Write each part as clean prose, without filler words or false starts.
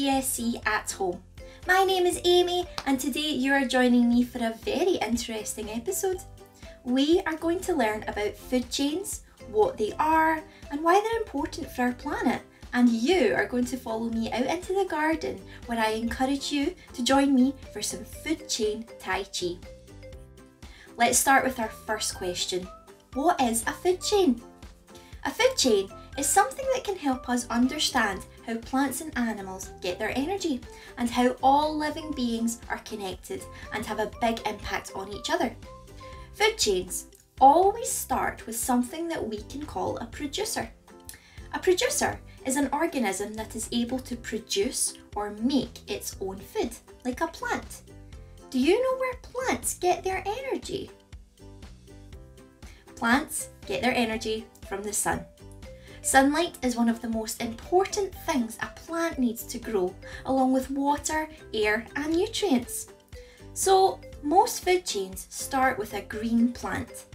GSC at home. My name is Amy and today you are joining me for a very interesting episode. We are going to learn about food chains, what they are and why they're important for our planet, and you are going to follow me out into the garden where I encourage you to join me for some food chain Tai Chi. Let's start with our first question. What is a food chain? A food chain is something that can help us understand how plants and animals get their energy and how all living beings are connected and have a big impact on each other. Food chains always start with something that we can call a producer. A producer is an organism that is able to produce or make its own food, like a plant. Do you know where plants get their energy? Plants get their energy from the sun. Sunlight is one of the most important things a plant needs to grow, along with water, air and nutrients. So most food chains start with a green plant.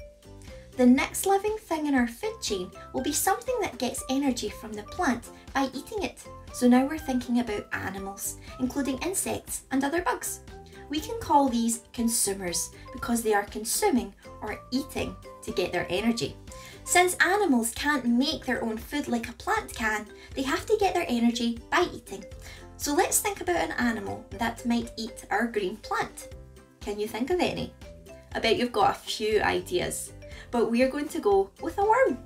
The next living thing in our food chain will be something that gets energy from the plant by eating it. So now we're thinking about animals, including insects and other bugs. We can call these consumers because they are consuming or eating to get their energy. Since animals can't make their own food like a plant can, they have to get their energy by eating. So let's think about an animal that might eat our green plant. Can you think of any? I bet you've got a few ideas, but we're going to go with a worm.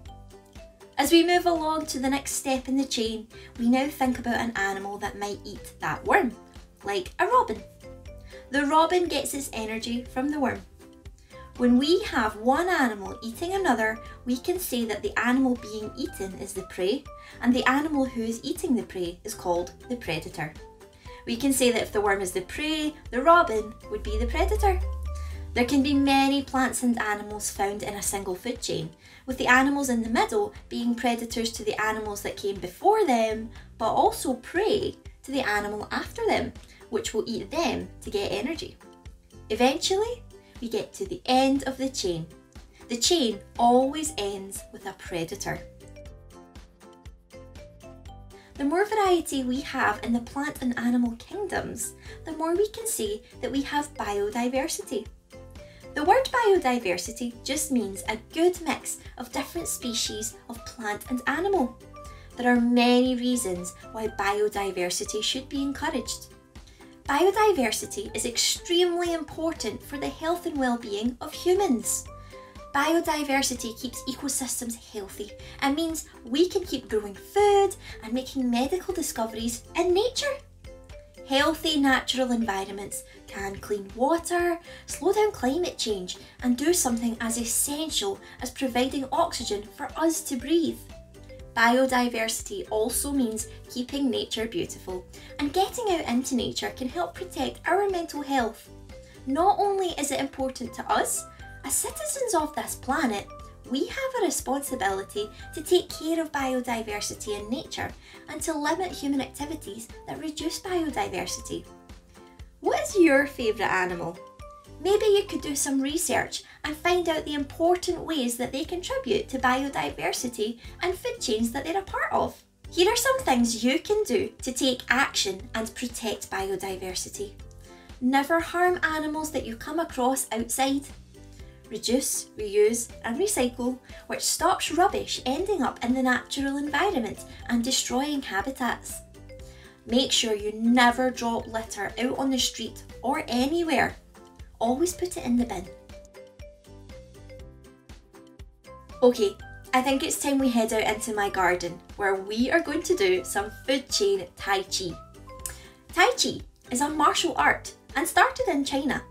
As we move along to the next step in the chain, we now think about an animal that might eat that worm, like a robin. The robin gets its energy from the worm. When we have one animal eating another, we can say that the animal being eaten is the prey, and the animal who is eating the prey is called the predator. We can say that if the worm is the prey, the robin would be the predator. There can be many plants and animals found in a single food chain, with the animals in the middle being predators to the animals that came before them, but also prey to the animal after them, which will eat them to get energy. Eventually, we get to the end of the chain. The chain always ends with a predator. The more variety we have in the plant and animal kingdoms, the more we can say that we have biodiversity. The word biodiversity just means a good mix of different species of plant and animal. There are many reasons why biodiversity should be encouraged. Biodiversity is extremely important for the health and well-being of humans. Biodiversity keeps ecosystems healthy and means we can keep growing food and making medical discoveries in nature. Healthy natural environments can clean water, slow down climate change and do something as essential as providing oxygen for us to breathe. Biodiversity also means keeping nature beautiful, and getting out into nature can help protect our mental health. Not only is it important to us, as citizens of this planet, we have a responsibility to take care of biodiversity in nature and to limit human activities that reduce biodiversity. What is your favourite animal? Maybe you could do some research and find out the important ways that they contribute to biodiversity and food chains that they're a part of. Here are some things you can do to take action and protect biodiversity. Never harm animals that you come across outside. Reduce, reuse and recycle, which stops rubbish ending up in the natural environment and destroying habitats. Make sure you never drop litter out on the street or anywhere. Always put it in the bin. Okay, I think it's time we head out into my garden where we are going to do some food chain Tai Chi. Tai Chi is a martial art and started in China.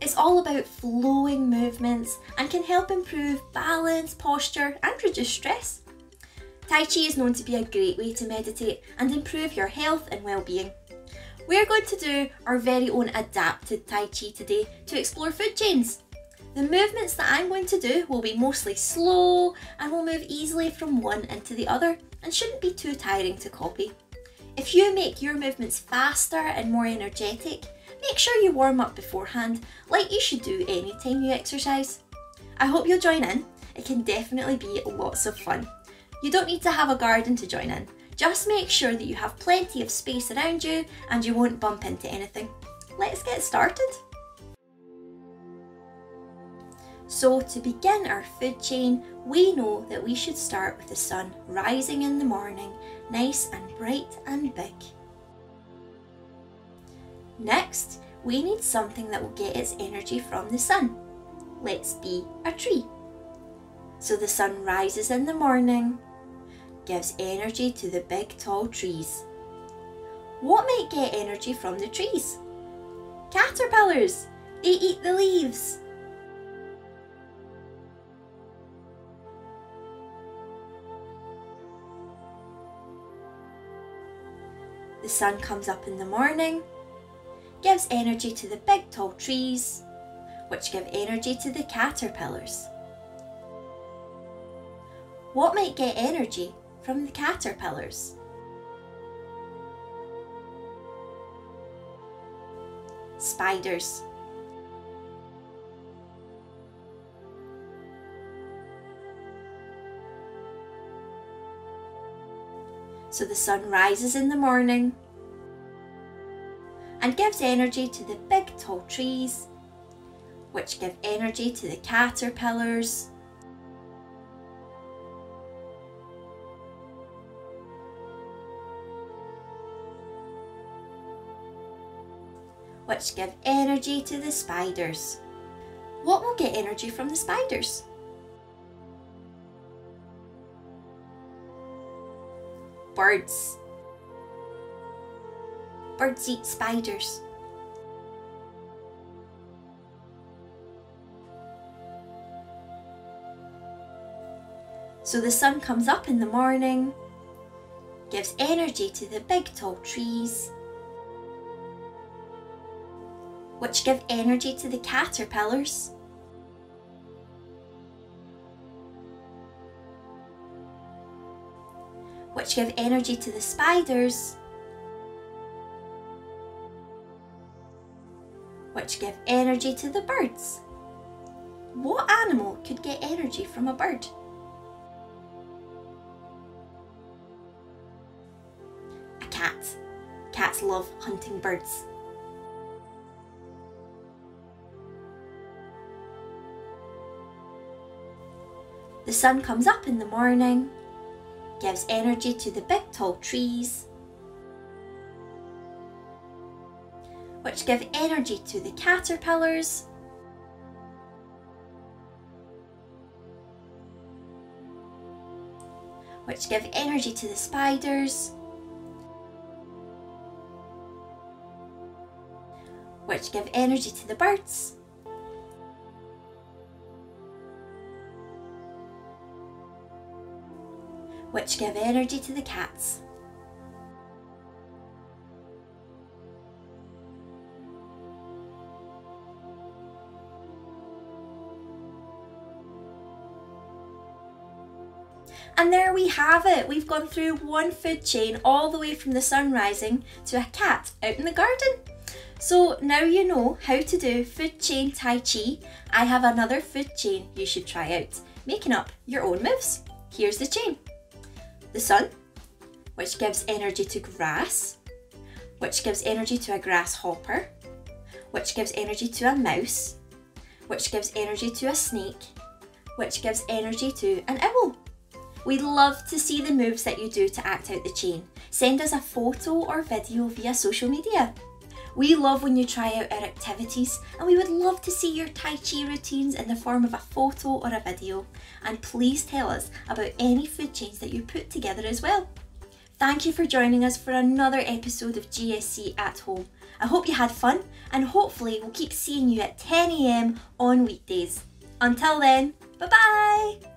It's all about flowing movements and can help improve balance, posture and reduce stress. Tai Chi is known to be a great way to meditate and improve your health and well-being. We're going to do our very own adapted Tai Chi today to explore food chains. The movements that I'm going to do will be mostly slow and will move easily from one into the other and shouldn't be too tiring to copy. If you make your movements faster and more energetic, make sure you warm up beforehand like you should do anytime you exercise. I hope you'll join in. It can definitely be lots of fun. You don't need to have a garden to join in. Just make sure that you have plenty of space around you and you won't bump into anything. Let's get started. So to begin our food chain, we know that we should start with the sun rising in the morning, nice and bright and big. Next, we need something that will get its energy from the sun. Let's be a tree. So the sun rises in the morning, gives energy to the big tall trees. What might get energy from the trees? Caterpillars! They eat the leaves. The sun comes up in the morning, gives energy to the big tall trees, which give energy to the caterpillars. What might get energy from the caterpillars? Spiders. So the sun rises in the morning and gives energy to the big tall trees, which give energy to the caterpillars, which give energy to the spiders. What will get energy from the spiders? Birds. Birds eat spiders. So the sun comes up in the morning, gives energy to the big tall trees, which give energy to the caterpillars, which give energy to the spiders, which give energy to the birds. What animal could get energy from a bird? A cat. Cats love hunting birds. The sun comes up in the morning, gives energy to the big tall trees, which give energy to the caterpillars, which give energy to the spiders, which give energy to the birds, which give energy to the cats. And there we have it. We've gone through one food chain all the way from the sun rising to a cat out in the garden. So now you know how to do food chain Tai Chi. I have another food chain you should try out, making up your own moves. Here's the chain. The sun, which gives energy to grass, which gives energy to a grasshopper, which gives energy to a mouse, which gives energy to a snake, which gives energy to an owl. We'd love to see the moves that you do to act out the chain. Send us a photo or video via social media. We love when you try out our activities, and we would love to see your Tai Chi routines in the form of a photo or a video. And please tell us about any food chains that you put together as well. Thank you for joining us for another episode of GSC at Home. I hope you had fun, and hopefully we'll keep seeing you at 10 AM on weekdays. Until then, bye bye!